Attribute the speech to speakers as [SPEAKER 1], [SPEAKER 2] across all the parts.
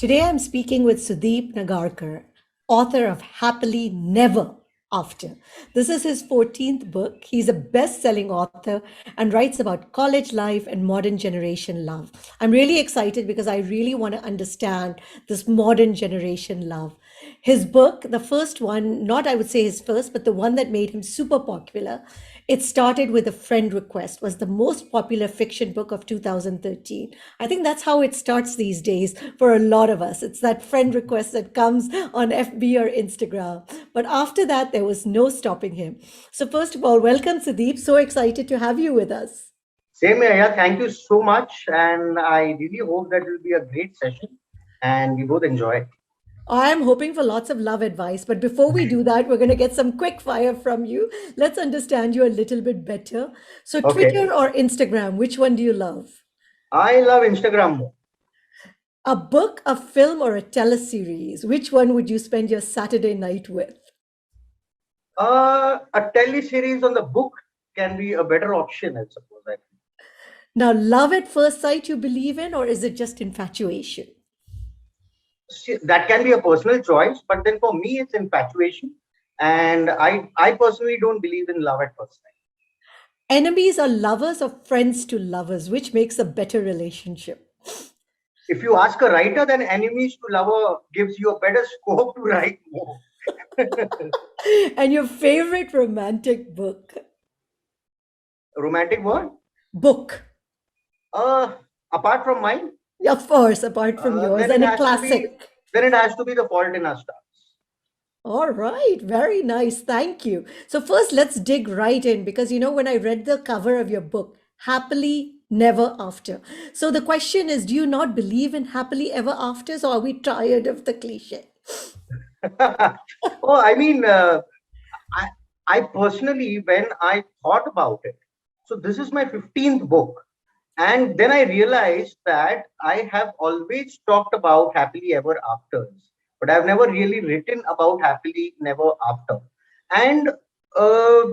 [SPEAKER 1] Today I'm speaking with Sudeep Nagarkar, author of Happily Never After. This is his 14th book. He's a best selling author and writes about college life and modern generation love. I'm really excited because I really want to understand this modern generation love. His book, the first one, not I would say his first, but the one that made him super popular, it started with a friend request, was the most popular fiction book of 2013. I think that's how it starts these days for a lot of us. It's that friend request that comes on FB or Instagram. But after that, there was no stopping him. So, first of all, welcome, Sudeep. So excited to have you with us.
[SPEAKER 2] Same here, yeah. Thank you so much. And I really hope that will be a great session and we both enjoy.
[SPEAKER 1] I'm hoping for lots of love advice, but before we do that, we're going to get some quick fire from you. Let's understand you a little bit better. So,
[SPEAKER 2] Okay.
[SPEAKER 1] Twitter or Instagram, which one do you love?
[SPEAKER 2] I love Instagram more.
[SPEAKER 1] A book, a film, or a teleseries? Which one would you spend your Saturday night with?
[SPEAKER 2] A teleseries on the book can be a better option, I suppose.
[SPEAKER 1] Now, love at first sight you believe in, or is it just infatuation?
[SPEAKER 2] That can be a personal choice, but then for me, it's infatuation. And I personally don't believe in love at first sight.
[SPEAKER 1] Enemies are lovers or friends to lovers? Which makes a better relationship?
[SPEAKER 2] If you ask a writer, then enemies to lover gives you a better scope to write more.
[SPEAKER 1] And your favorite romantic book?
[SPEAKER 2] Romantic word?
[SPEAKER 1] Book.
[SPEAKER 2] Uh, Apart from mine,
[SPEAKER 1] Of course, apart from yours,
[SPEAKER 2] then it
[SPEAKER 1] and a
[SPEAKER 2] has to be
[SPEAKER 1] classic.
[SPEAKER 2] The Fault in Our Stars.
[SPEAKER 1] All right, very nice. Thank you. So, first, let's dig right in because when I read the cover of your book, Happily Never After. So, the question is, do you not believe in happily ever afters, or are we tired of the cliche?
[SPEAKER 2] Oh, I mean, I, I personally, when I thought about it, so this is my 15th book. And then I realized that I have always talked about happily ever afters, but I've never really written about happily never after. And uh,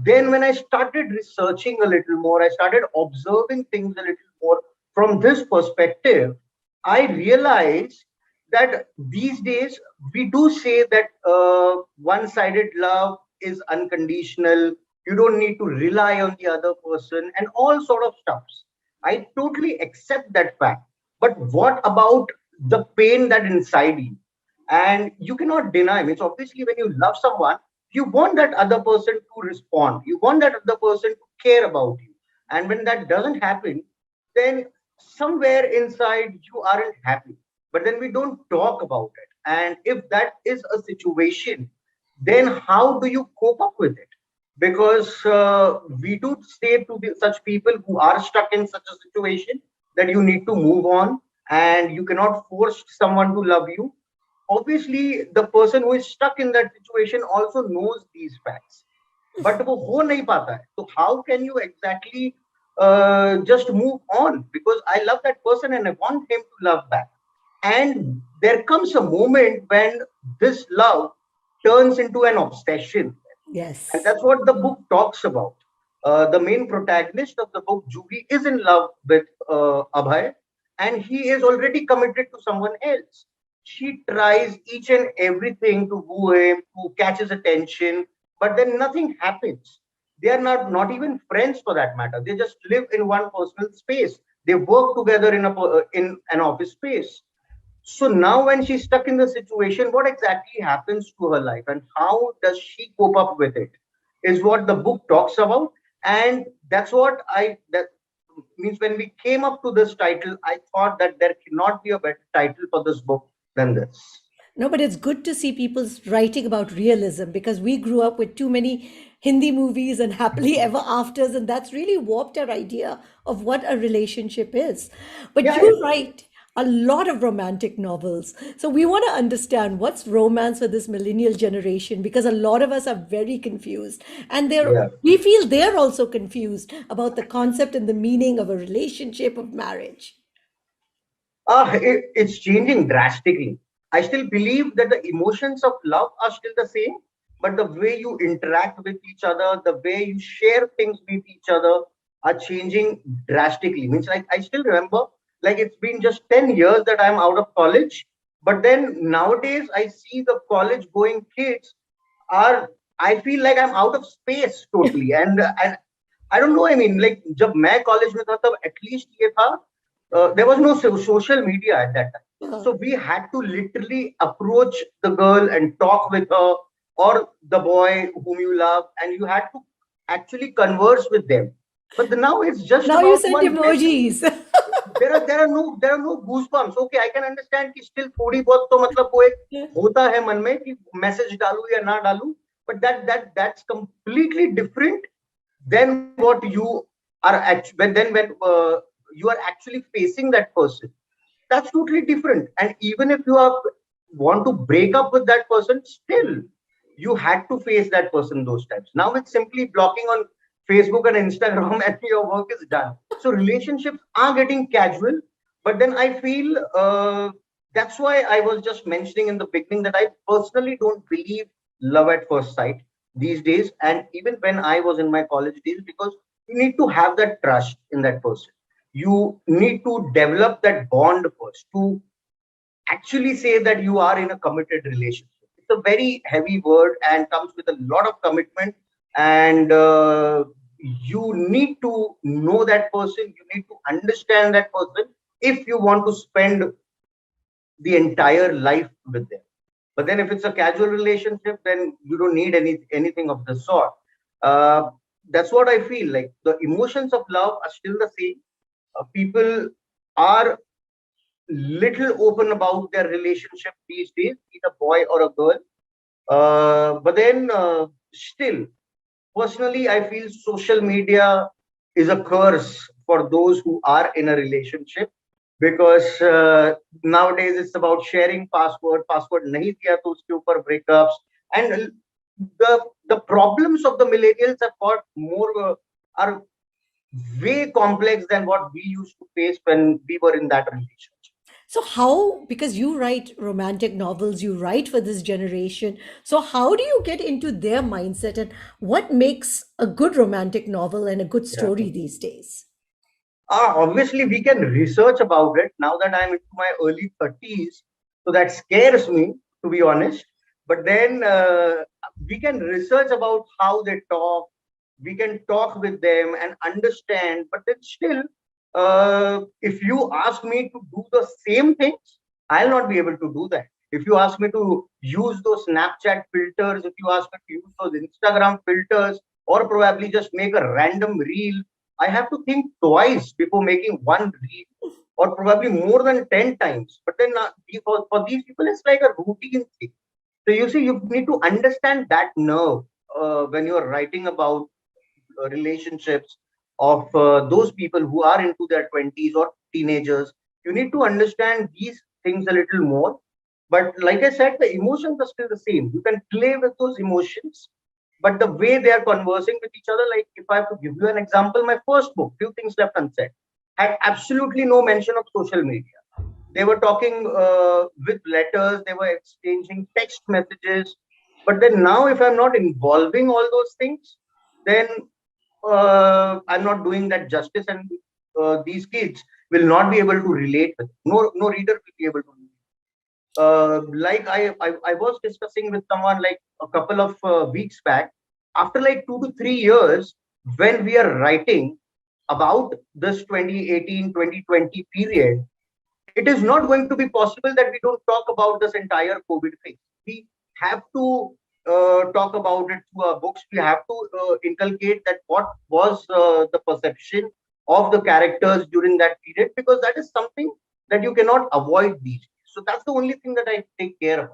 [SPEAKER 2] then when I started researching a little more, I started observing things a little more from this perspective. I realized that these days we do say that one-sided love is unconditional. You don't need to rely on the other person and all sort of stuffs. I totally accept that fact. But what about the pain that inside you? And you cannot deny. Means obviously, when you love someone, you want that other person to respond. You want that other person to care about you. And when that doesn't happen, then somewhere inside you aren't happy. But then we don't talk about it. And if that is a situation, then how do you cope up with it? Because we do say to such people who are stuck in such a situation that you need to move on and you cannot force someone to love you. Obviously the person who is stuck in that situation also knows these facts, but वो हो नहीं पाता है. So how can you exactly just move on? Because I love that person and I want him to love back. And there comes a moment when this love turns into an obsession, and
[SPEAKER 1] Yes.
[SPEAKER 2] that's what the book talks about. The main protagonist of the book, Juhi, is in love with Abhay, and he is already committed to someone else. She tries each and everything to woo him, to catch his attention, but then nothing happens. They are not even friends for that matter. They just live in one personal space. They work together in an office space. So now, when she's stuck in the situation, what exactly happens to her life and how does she cope up with it is what the book talks about. And that's what that means when we came up to this title, I thought that there cannot be a better title for this book than this.
[SPEAKER 1] No, but it's good to see people writing about realism because we grew up with too many Hindi movies and happily ever afters, and that's really warped our idea of what a relationship is. But
[SPEAKER 2] Yeah,
[SPEAKER 1] you write a lot of romantic novels. So we want to understand what's romance for this millennial generation because a lot of us are very confused. And
[SPEAKER 2] yeah.
[SPEAKER 1] we feel they're also confused about the concept and the meaning of a relationship of marriage.
[SPEAKER 2] It's changing drastically. I still believe that the emotions of love are still the same, but the way you interact with each other, the way you share things with each other are changing drastically. Means like I still remember like it's been just 10 years that I'm out of college. But then nowadays I see the college going kids are, I feel like I'm out of space totally. And I don't know, I mean, like जब मैं college में था तब at least ये था, there was no social media at that time.
[SPEAKER 1] Yeah.
[SPEAKER 2] So we had to literally approach the girl and talk with her, or the boy whom you love, and you had to actually converse with them. But now it's just
[SPEAKER 1] Now you
[SPEAKER 2] about
[SPEAKER 1] send
[SPEAKER 2] one message.
[SPEAKER 1] emojis.
[SPEAKER 2] There are no goosebumps. Okay, I can understand कि still थोड़ी बहुत तो मतलब वो एक होता है मन में कि मैसेज डालूं या ना डालूं, but that's completely different than what you are actually when you are actually facing that person. That's totally different. And even if you are want to break up with that person, still you had to face that person those times. Now it's simply blocking on Facebook and Instagram and your work is done. So relationships are getting casual. But then I feel that's why I was just mentioning in the beginning that I personally don't believe love at first sight these days. And even when I was in my college days, because you need to have that trust in that person. You need to develop that bond first to actually say that you are in a committed relationship. It's a very heavy word and comes with a lot of commitment. And you need to know that person, you need to understand that person if you want to spend the entire life with them. But then if it's a casual relationship, then you don't need anything of the sort. Uh, that's what I feel like. The emotions of love are still the same. People are little open about their relationship these days, either boy or a girl. But then still, personally, I feel social media is a curse for those who are in a relationship, because nowadays it's about sharing password. Password nahi diya to uske upar breakups, and the problems of the millennials have got more are way complex than what we used to face when we were in that relationship.
[SPEAKER 1] So, how, because you write romantic novels, you write for this generation. So, how do you get into their mindset and what makes a good romantic novel and a good
[SPEAKER 2] Yeah.
[SPEAKER 1] story these days?
[SPEAKER 2] Obviously, we can research about it now that I'm into my early 30s. So that scares me, to be honest. But then we can research about how they talk. We can talk with them and understand. But then still, if you ask me to do the same things, I'll not be able to do that. If you ask me to use those Snapchat filters, if you ask me to use those Instagram filters, or probably just make a random reel, I have to think twice before making one reel, or probably more than 10 times. But then for these people, it's like a routine thing. So you see, you need to understand that nerve when you're writing about relationships of those people who are into their 20s or teenagers. You need to understand these things a little more. But like I said, the emotions are still the same. You can play with those emotions, but the way they are conversing with each other, like if I have to give you an example, my first book, Few Things Left Unsaid, had absolutely no mention of social media. They were talking with letters, they were exchanging text messages. But then now, if I'm not involving all those things, then I'm not doing that justice, and these kids will not be able to relate with it. No reader will be able to. Like I was discussing with someone like a couple of weeks back, after like 2 to 3 years, when we are writing about this 2018 2020 period, it is not going to be possible that we don't talk about this entire COVID phase. We have to talk about it through our books. We have to inculcate that what was the perception of the characters during that period, because that is something that you cannot avoid these days. So that's the only thing that I take care of.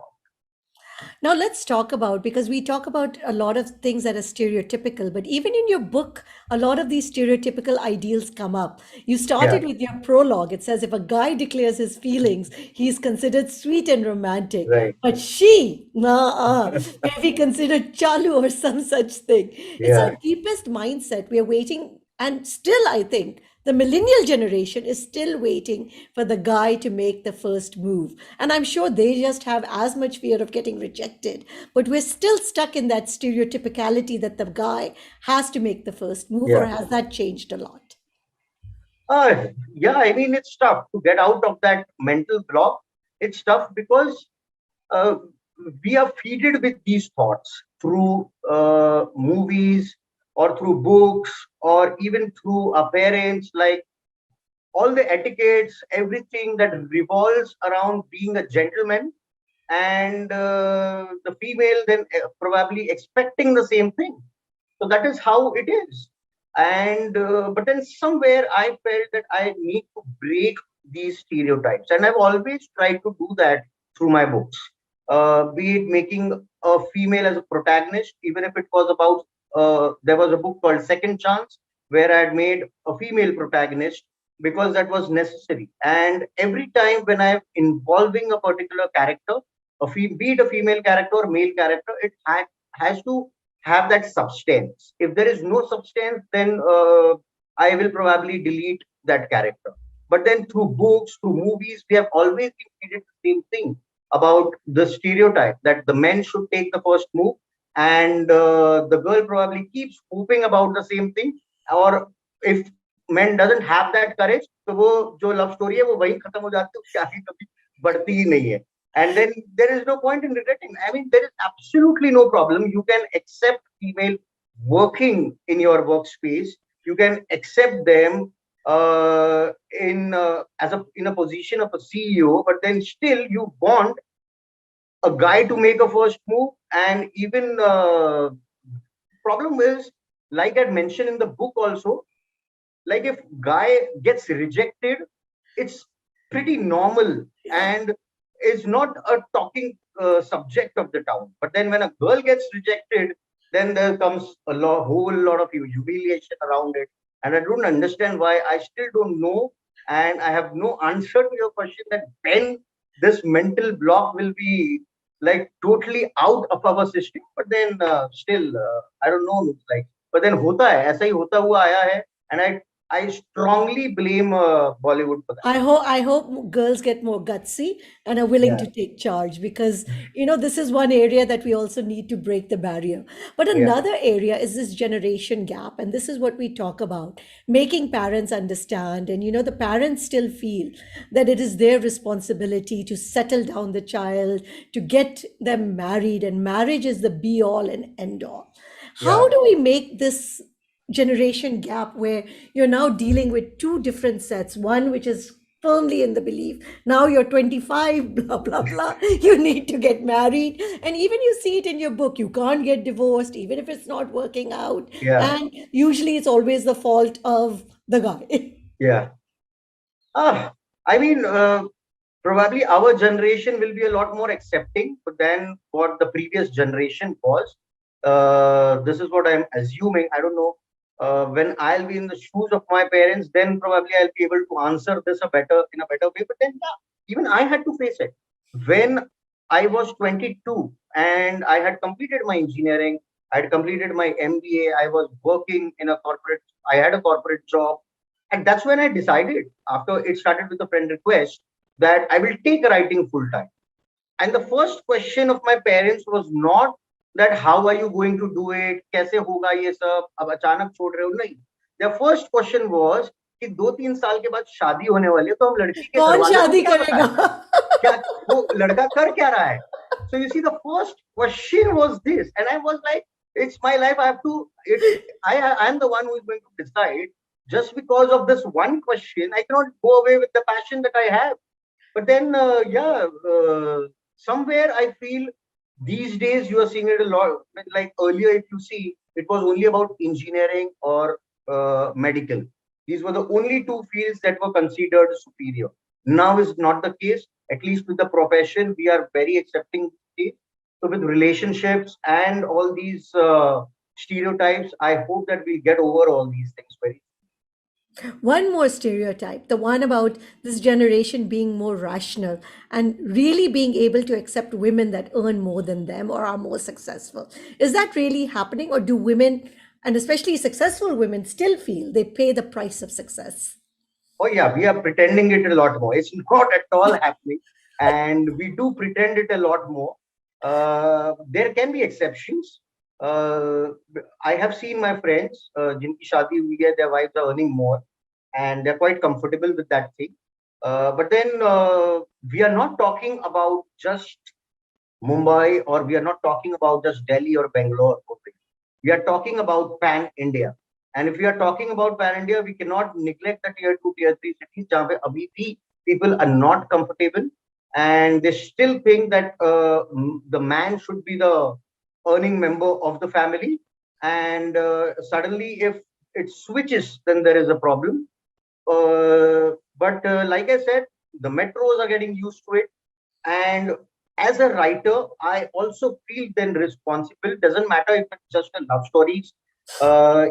[SPEAKER 1] Now, let's talk about, because we talk about a lot of things that are stereotypical, but even in your book, a lot of these stereotypical ideals come up. You
[SPEAKER 2] Yeah,
[SPEAKER 1] started with your prologue. It says if a guy declares his feelings, he's considered sweet and romantic.
[SPEAKER 2] right.
[SPEAKER 1] But she, may be considered chalu or some such thing. It's our
[SPEAKER 2] Yeah,
[SPEAKER 1] deepest mindset. We are waiting, and still, I think the millennial generation is still waiting for the guy to make the first move. And I'm sure they just have as much fear of getting rejected. But we're still stuck in that stereotypicality that the guy has to make the first move, or
[SPEAKER 2] yeah.
[SPEAKER 1] has that changed a lot?
[SPEAKER 2] Yeah, I mean, it's tough to get out of that mental block. It's tough because uh, we are feeded with these thoughts through movies or through books or even through our parents, like all the etiquettes, everything that revolves around being a gentleman, and the female then probably expecting the same thing. So that is how it is. And but then somewhere I felt that I need to break these stereotypes, and I've always tried to do that through my books. Be it making a female as a protagonist, even if it was about there was a book called Second Chance where I had made a female protagonist because that was necessary. And every time when I'm involving a particular character, be it a female character or male character, it has to have that substance. If there is no substance, then I will probably delete that character. But then through books, through movies, we have always been treated the same thing about the stereotype that the men should take the first move, and the girl probably keeps hoping about the same thing. Or if men doesn't have that courage, तो वो जो love story है वो वहीं खत्म हो जाती है, उसकी आगे कभी बढ़ती ही नहीं है. And then there is no point in regretting. I mean, there is absolutely no problem. You can accept female working in your workspace. You can accept them in as a in a position of a CEO, but then still you want a guy to make a first move. And even problem is, like I mentioned in the book also, like if guy gets rejected, it's pretty normal and is not a talking subject of the town. But then when a girl gets rejected, then there comes whole lot of humiliation around it. And I don't understand why. I still don't know, and I have no answer to your question that when this mental block will be like totally out of our system. But then still, I don't know. Looks like, but then होता है ऐसा ही होता हुआ आया है, and I strongly blame Bollywood for that.
[SPEAKER 1] I hope girls get more gutsy and are willing
[SPEAKER 2] Yeah,
[SPEAKER 1] to take charge, because this is one area that we also need to break the barrier. But
[SPEAKER 2] yeah,
[SPEAKER 1] another area is this generation gap, and this is what we talk about, making parents understand. And the parents still feel that it is their responsibility to settle down the child, to get them married, and marriage is the be all and end all. How
[SPEAKER 2] yeah,
[SPEAKER 1] do we make this generation gap where you're now dealing with two different sets, one which is firmly in the belief, now you're 25, blah blah blah, you need to get married, and even you see it in your book, you can't get divorced even if it's not working out,
[SPEAKER 2] yeah,
[SPEAKER 1] and usually it's always the fault of the guy.
[SPEAKER 2] yeah. I mean, probably our generation will be a lot more accepting than what the previous generation was. This is what I'm assuming. I don't know. When I'll be in the shoes of my parents, then probably I'll be able to answer this in a better way. But then, yeah, even I had to face it. When I was 22 and I had completed my engineering, I had completed my MBA, I was working in a corporate, I had a corporate job. And that's when I decided, after it started with a friend request, that I will take writing full time. And the first question of my parents was not that how are you going to do it, कैसे होगा ये सब, अब अचानक छोड़ रहे हो, नहीं. Their first question was कि 2-3 साल के बाद शादी होने वाली है, तो हम लड़की के घर
[SPEAKER 1] कौन
[SPEAKER 2] वालों को
[SPEAKER 1] शादी
[SPEAKER 2] क्या
[SPEAKER 1] करेगा?
[SPEAKER 2] बताएं, क्या वो लड़का कर क्या रहा है. So you see, the first question was this, and I was like, it's my life. I have to. I am the one who is going to decide. Just because of this one question, I cannot go away with the passion that I have. But then, yeah, somewhere I feel these days you are seeing it a lot. Like earlier, if you see, it was only about engineering or medical. These were the only two fields that were considered superior. Now is not the case. At least with the profession, we are very accepting. So with relationships and all these stereotypes, I hope that we get over all these things very.
[SPEAKER 1] One more stereotype, the one about this generation being more rational and really being able to accept women that earn more than them or are more successful. Is that really happening, or do women, and especially successful women, still feel they pay the price of success?
[SPEAKER 2] Oh yeah, we are pretending it a lot more. It's not at all happening, and we do pretend it a lot more. There can be exceptions. Uh, I have seen my friends, जिनकी शादी हुई है, their wives are earning more, and they're quite comfortable with that thing. But then we are not talking about just Mumbai, or we are not talking about just Delhi or Bangalore. We are talking about pan India. And if we are talking about pan India, we cannot neglect the tier 2, tier 3 cities where abhi bhi people are not comfortable, and they still think that the man should be the earning member of the family. And suddenly, if it switches, then there is a problem. But like I said, the metros are getting used to it, and as a writer, I also feel then responsible. Doesn't matter if it's just a love stories,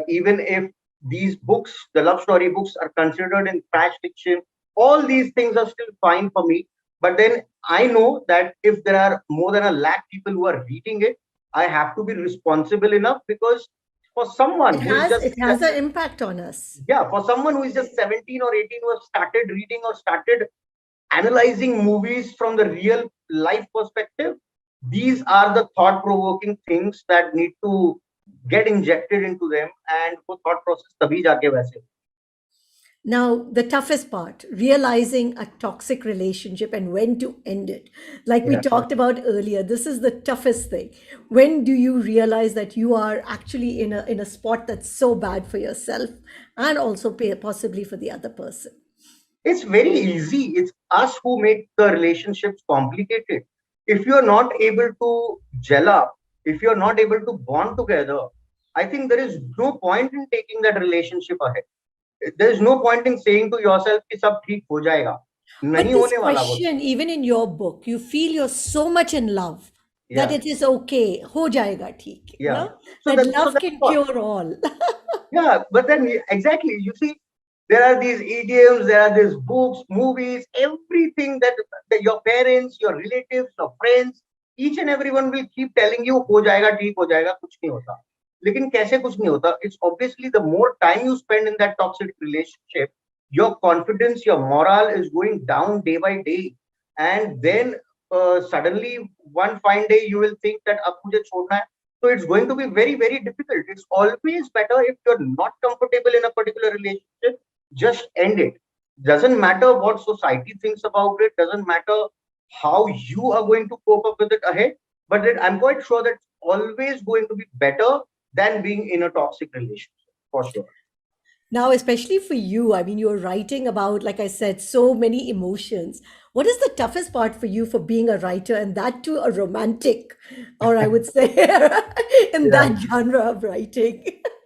[SPEAKER 2] even if these books, the love story books, are considered in trash fiction, all these things are still fine for me. But then I know that if there are more than a lakh people who are reading it, I have to be responsible enough, because for someone who is just,
[SPEAKER 1] It has an impact on us.
[SPEAKER 2] yeah, for someone who is just 17 or 18 who have started reading or started analyzing movies from the real life perspective, these are the thought provoking things that need to get injected into them, and वो thought process तभी जाके वैसे.
[SPEAKER 1] Now, the toughest part, realizing a toxic relationship and when to end it. Like we
[SPEAKER 2] Yeah.
[SPEAKER 1] talked about earlier, this is the toughest thing. When do you realize that you are actually in a spot that's so bad for yourself and also possibly for the other person?
[SPEAKER 2] It's very easy. It's us who make the relationships complicated. If you're not able to gel up, if you're not able to bond together, I think there is no point in taking that relationship ahead. There is no point in saying to yourself कि सब ठीक हो जाएगा.
[SPEAKER 1] But
[SPEAKER 2] नहीं
[SPEAKER 1] this
[SPEAKER 2] होने वाला वो.
[SPEAKER 1] question, even in your book, you feel you're so much in love that
[SPEAKER 2] Yeah,
[SPEAKER 1] it is okay, ho jayega theek,
[SPEAKER 2] yeah.
[SPEAKER 1] that
[SPEAKER 2] So
[SPEAKER 1] love
[SPEAKER 2] that's
[SPEAKER 1] can
[SPEAKER 2] what.
[SPEAKER 1] cure all.
[SPEAKER 2] Yeah, but then exactly, you see, there are these idioms, there are these books, movies, everything that your parents, your relatives, your friends, each and everyone will keep telling you, हो जाएगा, ठीक हो जाएगा, कुछ नहीं होता. लेकिन कैसे कुछ नहीं होता? It's obviously the more time you spend in that toxic relationship, your confidence, your morale is going down day by day, and then suddenly one fine day you will think that अब मुझे छोड़ना है. So it's going to be very, very difficult. It's always better, if you're not comfortable in a particular relationship, just end it. Doesn't matter what society thinks about it, doesn't matter how you are going to cope up with it ahead. But then I'm quite sure that it's always going to be better than being in a toxic relationship, for sure.
[SPEAKER 1] Now, especially for you, I mean, you're writing about, like I said, so many emotions. What is the toughest part for you for being a writer, and that too a romantic, or I would say, in
[SPEAKER 2] Yeah.
[SPEAKER 1] that genre of writing?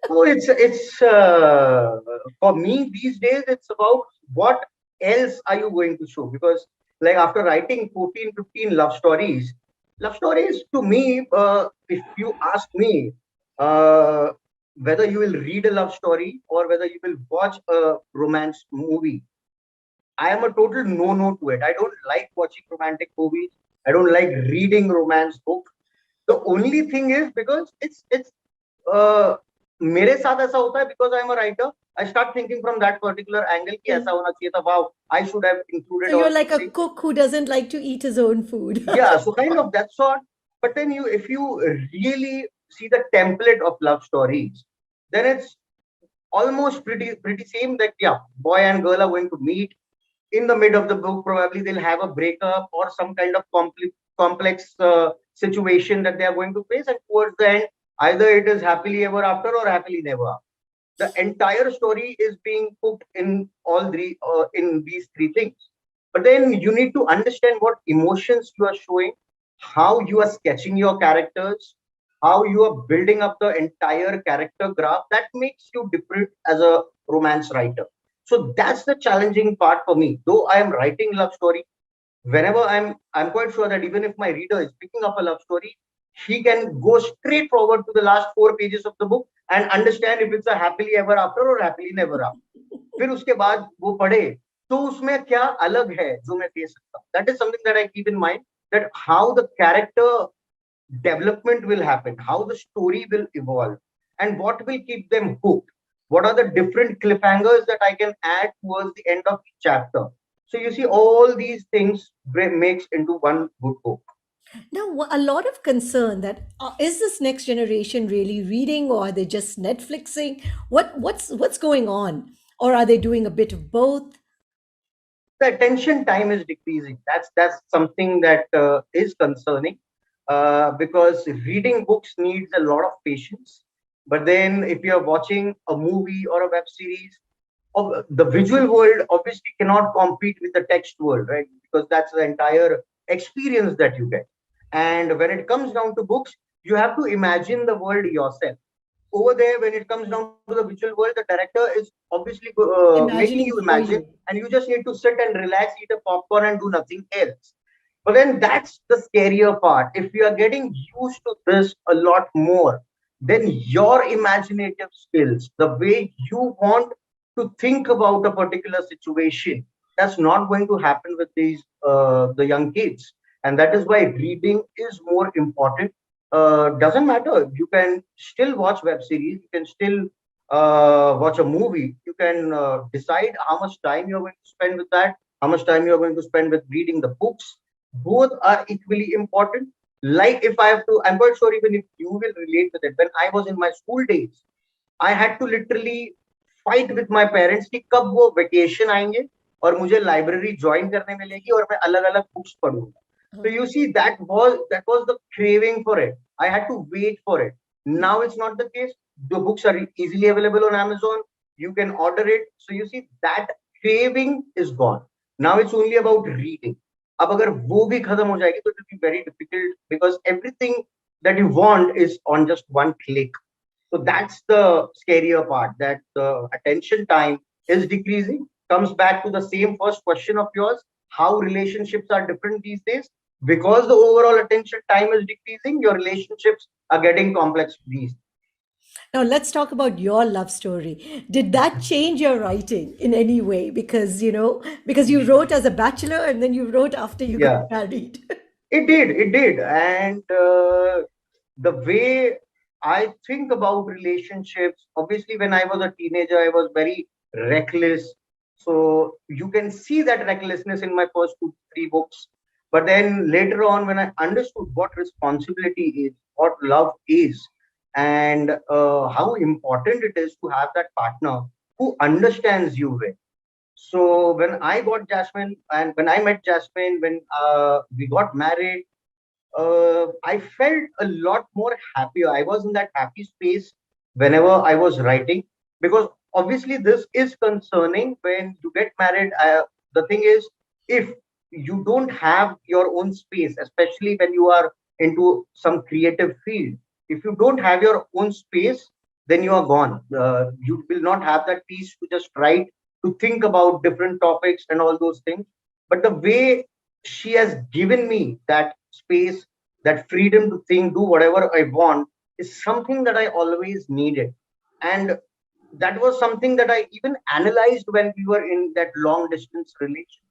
[SPEAKER 2] So it's for me these days. It's about what else are you going to show? Because like after writing 14, 15 love stories to me, if you ask me, uh, whether you will read a love story or whether you will watch a romance movie, I am a total no to it. I don't like watching romantic movies. I don't like reading romance books. The only thing is because it's मेरे साथ ऐसा होता है, because I am a writer, I start thinking from that particular angle कि
[SPEAKER 1] Yeah.
[SPEAKER 2] ऐसा होना चाहिए था. Wow, I should have
[SPEAKER 1] So
[SPEAKER 2] included
[SPEAKER 1] you're
[SPEAKER 2] all
[SPEAKER 1] like
[SPEAKER 2] these
[SPEAKER 1] a
[SPEAKER 2] things.
[SPEAKER 1] cook who doesn't like to eat his own food.
[SPEAKER 2] Yeah, so kind of that sort. But then if you really see the template of love stories, then it's almost pretty same. That yeah, boy and girl are going to meet in the mid of the book. Probably they'll have a breakup or some kind of complex situation that they are going to face, and towards the end, either it is happily ever after or happily never after. The entire story is being cooked in all three in these three things. But then you need to understand what emotions you are showing, how you are sketching your characters, how you are building up the entire character graph. That makes you different as a romance writer. So that's the challenging part for me. Though I am writing love story, whenever I'm quite sure that even if my reader is picking up a love story, he can go straight forward to the last 4 pages of the book and understand if it's a happily ever after or happily never after. फिर उसके बाद वो पढ़े तो उसमें क्या अलग है जो मैं दे सकता हूँ. That is something that I keep in mind, that how the character development will happen, how the story will evolve, and what will keep them hooked. What are the different cliffhangers that I can add towards the end of each chapter? So you see, all these things makes into one good book.
[SPEAKER 1] Now, a lot of concern that is this next generation really reading, or are they just Netflixing? What's going on? Or are they doing a bit of both?
[SPEAKER 2] The attention time is decreasing. That's something that is concerning, because reading books needs a lot of patience. But then, if you're watching a movie or a web series, the visual world obviously cannot compete with the text world, right? Because that's the entire experience that you get. And when it comes down to books, you have to imagine the world yourself. Over there, when it comes down to the visual world, the director is obviously making you
[SPEAKER 1] Imagining for
[SPEAKER 2] imagine,
[SPEAKER 1] you.
[SPEAKER 2] and you just need to sit and relax, eat a popcorn, and do nothing else. But then that's the scarier part. If you are getting used to this a lot more, then your imaginative skills, the way you want to think about a particular situation, that's not going to happen with these the young kids. And that is why reading is more important. Doesn't matter. You can still watch web series. You can still watch a movie. You can decide how much time you're going to spend with that, how much time you're going to spend with reading the books. Both are equally important. Like, if I have to, I'm quite sure even if you will relate with it. When I was in my school days, I had to literally fight with my parents कि कब वो vacation आएंगे और मुझे library join करने मिलेगी और मैं अलग अलग books पढूंगा. So you see, that was the craving for it. I had to wait for it. Now it's not the case. The books are easily available on Amazon. You can order it. So you see, that craving is gone. Now it's only about reading. अब अगर वो भी खत्म हो जाएगी तो it will be very difficult, because everything that you want is on just one click. So that's the scarier part, that the attention time is decreasing. Comes back to the same first question of yours, how relationships are different these days. Because the overall attention time is decreasing, your relationships are getting complex these.
[SPEAKER 1] Now, let's talk about your love story. Did that change your writing in any way? Because you wrote as a bachelor and then you wrote after you got
[SPEAKER 2] Yeah,
[SPEAKER 1] married.
[SPEAKER 2] it did. And the way I think about relationships, obviously, when I was a teenager, I was very reckless. So you can see that recklessness in my first two, three books. But then later on, when I understood what responsibility is, what love is, and how important it is to have that partner who understands you well. So when I got Jasmine, and when I met Jasmine, when we got married, I felt a lot more happier. I was in that happy space whenever I was writing, because obviously this is concerning when you get married. The thing is, if you don't have your own space, especially when you are into some creative field, if you don't have your own space, then you are gone. You will not have that peace to just write, to think about different topics and all those things. But the way she has given me that space, that freedom to think, do whatever I want, is something that I always needed. And that was something that I even analyzed when we were in that long distance relation.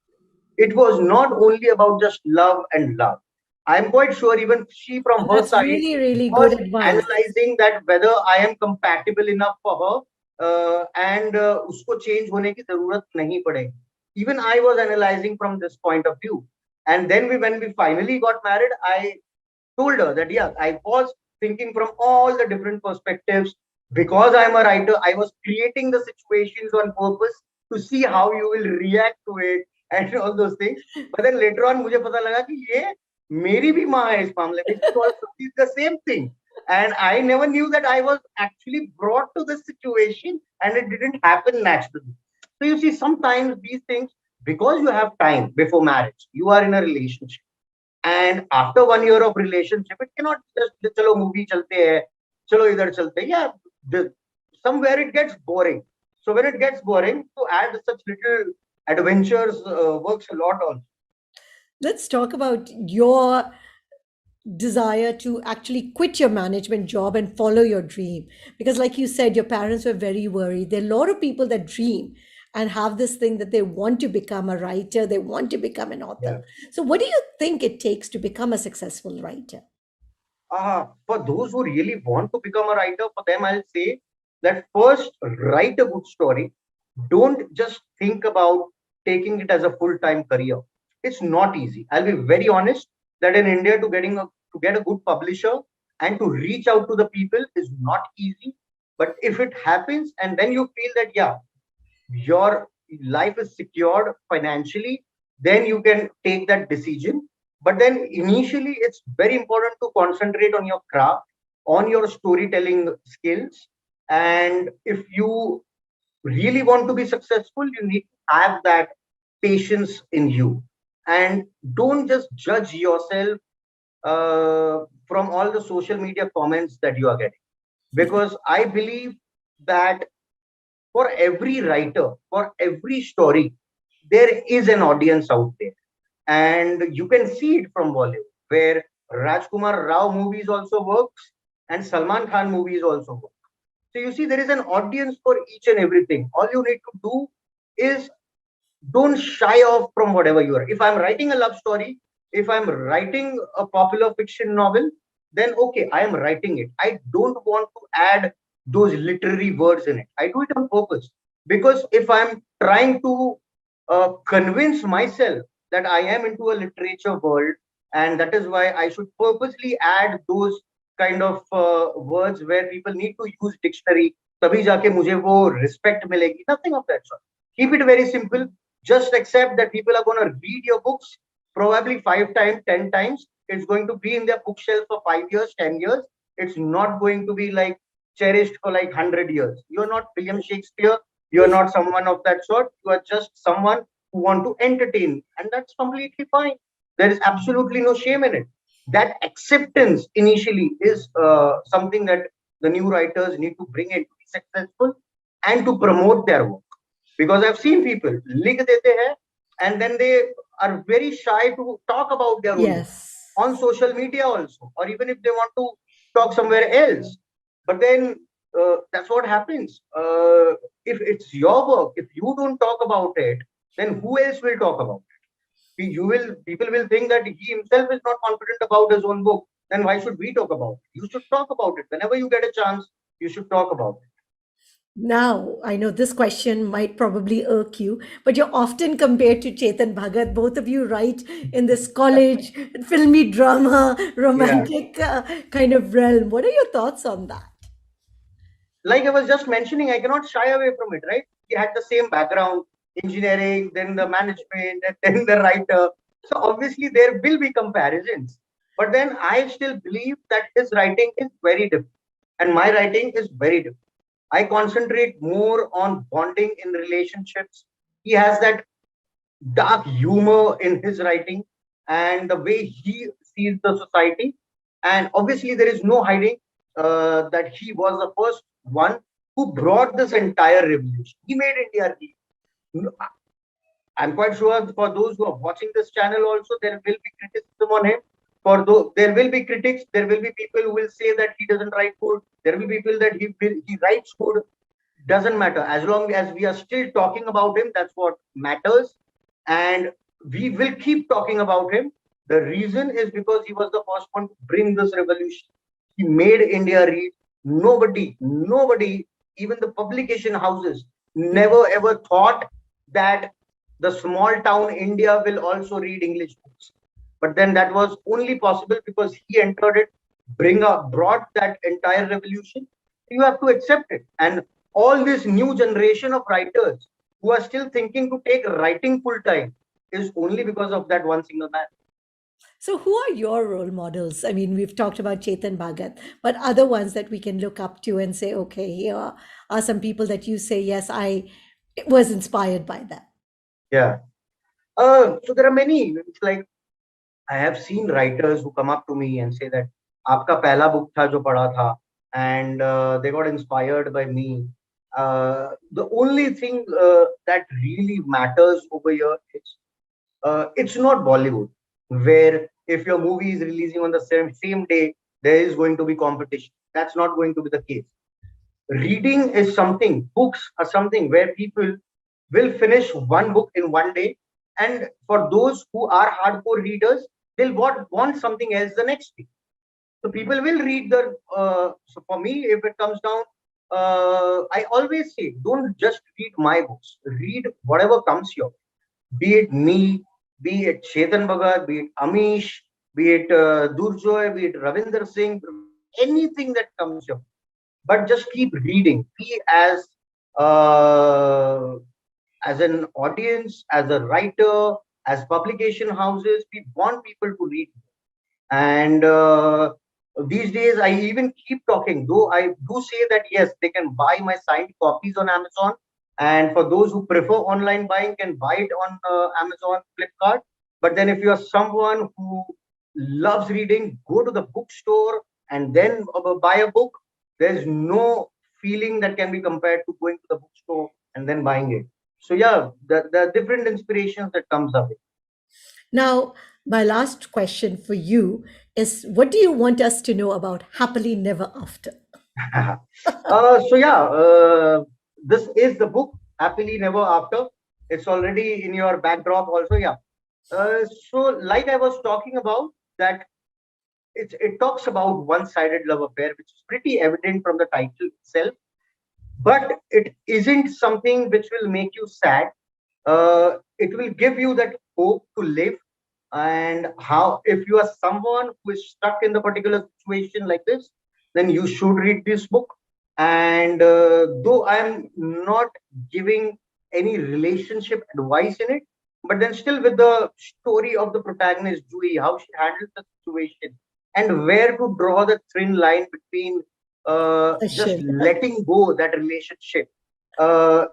[SPEAKER 2] It was not only about just love and love. I'm quite sure even she, from her
[SPEAKER 1] That's
[SPEAKER 2] side,
[SPEAKER 1] really, really good
[SPEAKER 2] was
[SPEAKER 1] advice.
[SPEAKER 2] analyzing that whether I am compatible enough for her, and usko change hone ki zarurat nahi padegi. Even I was analyzing from this point of view. And then when we finally got married, I told her that yeah, I was thinking from all the different perspectives. Because I'm a writer, I was creating the situations on purpose to see how you will react to it and all those things. But then later on, मुझे पता लगा कि ये मेरी भी माँ है इस मामले में. She also did the same thing, and I never knew that I was actually brought to this situation, and it didn't happen naturally. So you see, sometimes these things, because you have time before marriage, you are in a relationship, and after 1 year of relationship, it cannot just chalo movie chalte hai, chalo idhar chalte hai. Yeah, somewhere it gets boring. So when it gets boring, to add such little adventures works a lot on.
[SPEAKER 1] Let's talk about your desire to actually quit your management job and follow your dream. Because, like you said, your parents were very worried. There are a lot of people that dream and have this thing that they want to become a writer, they want to become an author.
[SPEAKER 2] Yeah.
[SPEAKER 1] So, what do you think it takes to become a successful writer?
[SPEAKER 2] For those who really want to become a writer, for them, I'll say that first, write a good story. Don't just think about taking it as a full-time career. It's not easy. I'll be very honest that in India, to get a good publisher and to reach out to the people is not easy. But if it happens, and then you feel that yeah, your life is secured financially, then you can take that decision. But then initially, it's very important to concentrate on your craft, on your storytelling skills. And if you really want to be successful, you need to have that patience in you. And don't just judge yourself from all the social media comments that you are getting. Because I believe that for every writer, for every story, there is an audience out there. And you can see it from Bollywood, where Rajkumar Rao movies also works and Salman Khan movies also work. So you see, there is an audience for each and everything. All you need to do is don't shy off from whatever you are. If I'm writing a love story, if I'm writing a popular fiction novel, then okay, I am writing it. I don't want to add those literary words in it. I do it on purpose, because if I'm trying to convince myself that I am into a literature world, and that is why I should purposely add those kind of words where people need to use dictionary, तभी जाके मुझे वो respect मिलेगी. Nothing of that sort. Keep it very simple. Just accept that people are going to read your books probably 5 times, 10 times. It's going to be in their bookshelf for 5 years, 10 years. It's not going to be like cherished for like 100 years. You're not William Shakespeare. You're not someone of that sort. You are just someone who want to entertain, and that's completely fine. There is absolutely no shame in it. That acceptance initially is something that the new writers need to bring in to be successful and to promote their work. Because I've seen people लिख देते हैं and then they are very shy to talk about their own work
[SPEAKER 1] Yes.
[SPEAKER 2] on social media also, or even if they want to talk somewhere else. But then that's what happens. If it's your work, if you don't talk about it, then who else will talk about it? You will. People will think that he himself is not confident about his own book. Then why should we talk about it? You should talk about it whenever you get a chance. You should talk about it.
[SPEAKER 1] Now, I know this question might probably irk you, but you're often compared to Chetan Bhagat. Both of you write in this college, filmy drama,
[SPEAKER 2] Yeah.
[SPEAKER 1] romantic kind of realm. What are your thoughts on that?
[SPEAKER 2] Like I was just mentioning, I cannot shy away from it, right? He had the same background, engineering, then the management, and then the writer. So obviously there will be comparisons. But then I still believe that his writing is very different and my writing is very different. I concentrate more on bonding in relationships. He has that dark humor in his writing and the way he sees the society. And obviously, there is no hiding that he was the first one who brought this entire revolution. He made India read. I'm quite sure for those who are watching this channel also, there will be criticism on him. For those, there will be critics. There will be people who will say that he doesn't write good. There will be people that he writes good. Doesn't matter, as long as we are still talking about him. That's what matters, and we will keep talking about him. The reason is because he was the first one to bring this revolution. He made India read. Nobody, even the publication houses, never ever thought that the small town India will also read English books. But then that was only possible because he entered it, brought that entire revolution. You have to accept it. And all this new generation of writers who are still thinking to take writing full time is only because of that one single man.
[SPEAKER 1] So, who are your role models? I mean, we've talked about Chetan Bhagat, but other ones that we can look up to and say, okay, here are some people that you say, yes, I was inspired by that.
[SPEAKER 2] Yeah. So there are many. It's like I have seen writers who come up to me and say that आपका पहला book था जो पढ़ा था, and they got inspired by me. The only thing that really matters over here is it's not Bollywood, where if your movie is releasing on the same day, there is going to be competition. That's not going to be the case. Reading is something, books are something where people will finish one book in one day. And for those who are hardcore readers, they'll want something else the next day. So people will read the. So for me, if it comes down, I always say, don't just read my books. Read whatever comes your way. Be it me, be it Chetan Bhagat, be it Amish, be it Durjoy, be it Ravinder Singh, anything that comes your way. But just keep reading. Be as uh, as an audience, as a writer, as publication houses, we want people to read. And these days, I even keep talking, though I do say that yes, they can buy my signed copies on Amazon. And for those who prefer online buying, can buy it on Amazon, Flipkart. But then, if you are someone who loves reading, go to the bookstore and then buy a book. There's no feeling that can be compared to going to the bookstore and then buying it. So yeah, the different inspirations that comes up.
[SPEAKER 1] Now, my last question for you is, what do you want us to know about Happily Never After?
[SPEAKER 2] So yeah, this is the book Happily Never After. It's already in your backdrop also. Yeah. So like I was talking about that, it talks about one-sided love affair, which is pretty evident from the title itself. But it isn't something which will make you sad. It will give you that hope to live. And how, if you are someone who is stuck in the particular situation like this, then you should read this book. And though I am not giving any relationship advice in it, but then still with the story of the protagonist Julie, how she handles the situation and where to draw the thin line between
[SPEAKER 1] The
[SPEAKER 2] just
[SPEAKER 1] shift.
[SPEAKER 2] letting go that relationship,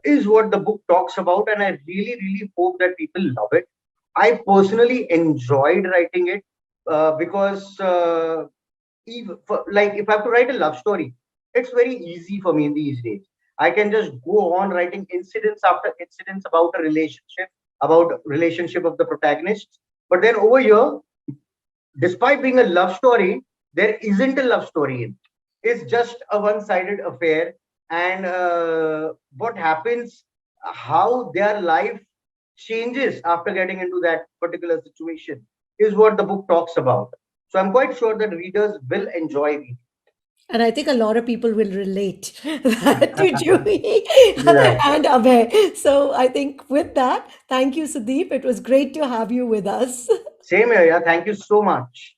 [SPEAKER 2] is what the book talks about. And I really, really hope that people love it. I personally enjoyed writing it because like if I have to write a love story, it's very easy for me these days. I can just go on writing incidents after incidents about relationship of the protagonists. But then over here, despite being a love story, there isn't a love story in it. It's just a one-sided affair, and what happens, how their life changes after getting into that particular situation, is what the book talks about. So I'm quite sure that readers will enjoy it.
[SPEAKER 1] And I think a lot of people will relate to Julie
[SPEAKER 2] Yeah.
[SPEAKER 1] and Abhay. So I think with that, thank you, Sudeep. It was great to have you with us.
[SPEAKER 2] Same here. Yeah. Thank you so much.